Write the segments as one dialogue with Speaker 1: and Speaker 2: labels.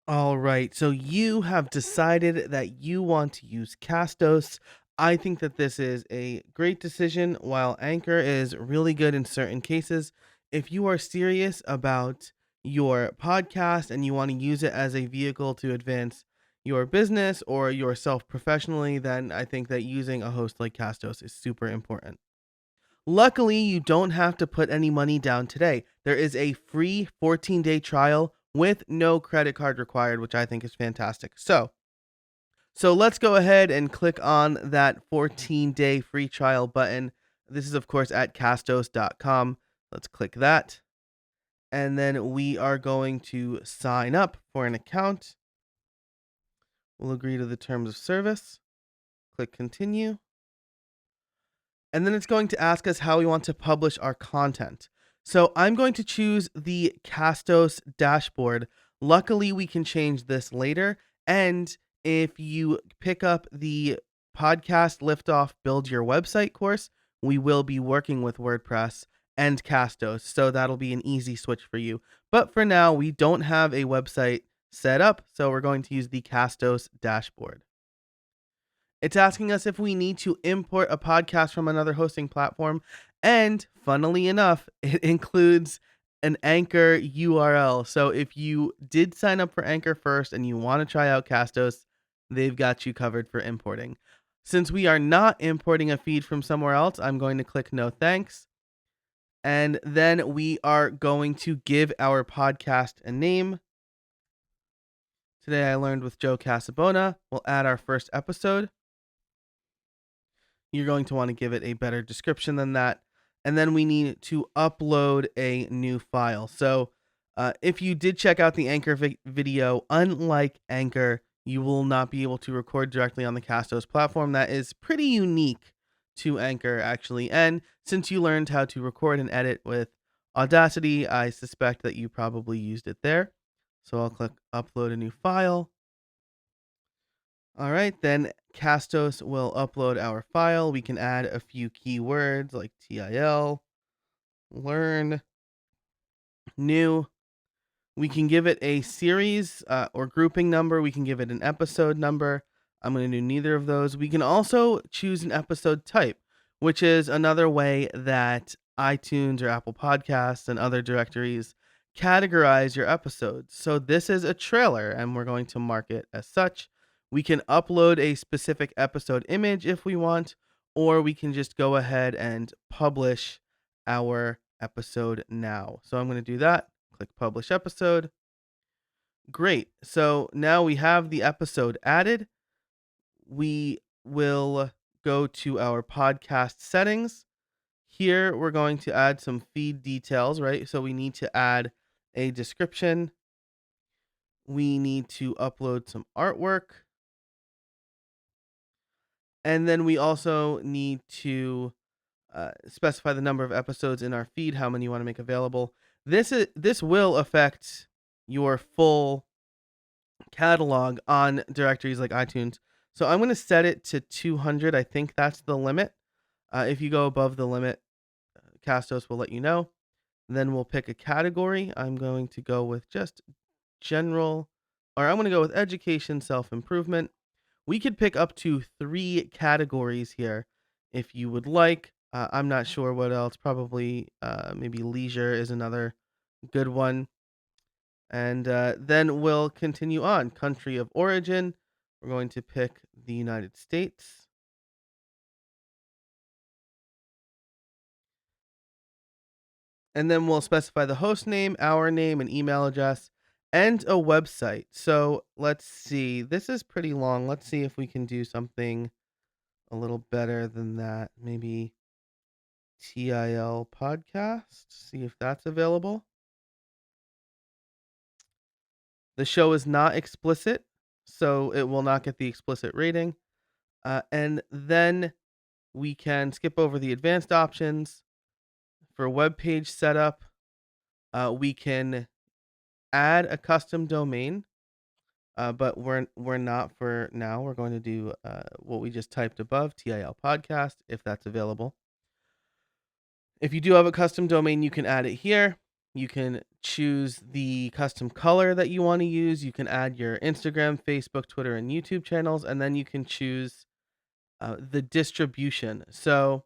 Speaker 1: All right. So you have decided that you want to use Castos. I think that this is a great decision. While Anchor is really good in certain cases, if you are serious about your podcast and you want to use it as a vehicle to advance your business or yourself professionally, then I think that using a host like Castos is super important. Luckily, you don't have to put any money down today. There is a free 14-day trial with no credit card required, which I think is fantastic. So let's go ahead and click on that 14-day free trial button. This is of course at castos.com. Let's click that. And then we are going to sign up for an account. We'll agree to the terms of service. Click continue. And then it's going to ask us how we want to publish our content. So I'm going to choose the Castos dashboard. Luckily, we can change this later. And if you pick up the podcast Liftoff Build Your Website course, we will be working with WordPress and Castos. So that'll be an easy switch for you. But for now, we don't have a website set up. So we're going to use the Castos dashboard. It's asking us if we need to import a podcast from another hosting platform. And funnily enough, it includes an Anchor URL. So if you did sign up for Anchor first and you want to try out Castos, they've got you covered for importing. Since we are not importing a feed from somewhere else, I'm going to click no thanks. And then we are going to give our podcast a name. Today I learned with Joe Casabona. We'll add our first episode. You're going to want to give it a better description than that. And then we need to upload a new file. So if you did check out the Anchor video, unlike Anchor, you will not be able to record directly on the Castos platform. That is pretty unique to Anchor, actually. And since you learned how to record and edit with Audacity, I suspect that you probably used it there. So I'll click upload a new file. All right, then Castos will upload our file. We can add a few keywords like TIL, learn, new. We can give it a series or grouping number. We can give it an episode number. I'm going to do neither of those. We can also choose an episode type, which is another way that iTunes or Apple Podcasts and other directories categorize your episodes. So this is a trailer, and we're going to mark it as such. We can upload a specific episode image if we want, or we can just go ahead and publish our episode now. So I'm going to do that. Click publish episode. Great. So now we have the episode added. We will go to our podcast settings. Here we're going to add some feed details, right? So we need to add a description. We need to upload some artwork. And then we also need to specify the number of episodes in our feed, how many you want to make available. This will affect your full catalog on directories like iTunes. So I'm going to set it to 200. I think that's the limit. If you go above the limit, Castos will let you know. Then we'll pick a category. I'm going to go with just general, or I'm going to go with education, self-improvement. We could pick up to 3 categories here if you would like. I'm not sure what else. Probably maybe leisure is another good one. And then we'll continue on. Country of origin. We're going to pick the United States. And then we'll specify the host name, our name, an email address, and a website. So let's see. This is pretty long. Let's see if we can do something a little better than that. Maybe TIL podcast. See if that's available. The show is not explicit, so it will not get the explicit rating. And then we can skip over the advanced options. For web page setup, we can add a custom domain, but we're not for now. We're going to do what we just typed above, TIL podcast, if that's available. If you do have a custom domain, you can add it here. You can choose the custom color that you want to use. You can add your Instagram, Facebook, Twitter, and YouTube channels, and then you can choose the distribution. So,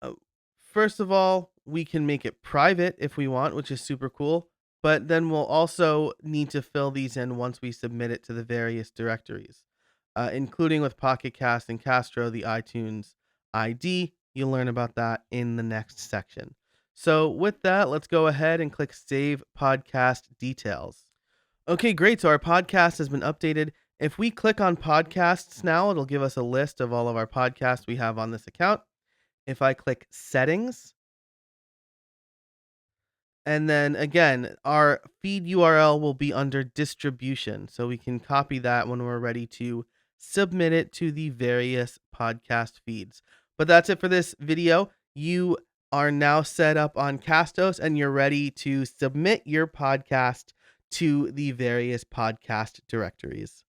Speaker 1: uh, first of all, we can make it private if we want, which is super cool. But then we'll also need to fill these in once we submit it to the various directories, including with Pocket Cast and Castro, the iTunes ID. You'll learn about that in the next section. So, with that, let's go ahead and click Save Podcast Details. Okay, great. So, our podcast has been updated. If we click on podcasts now, it'll give us a list of all of our podcasts we have on this account. If I click Settings, and then again, our feed URL will be under distribution. So we can copy that when we're ready to submit it to the various podcast feeds. But that's it for this video. You are now set up on Castos and you're ready to submit your podcast to the various podcast directories.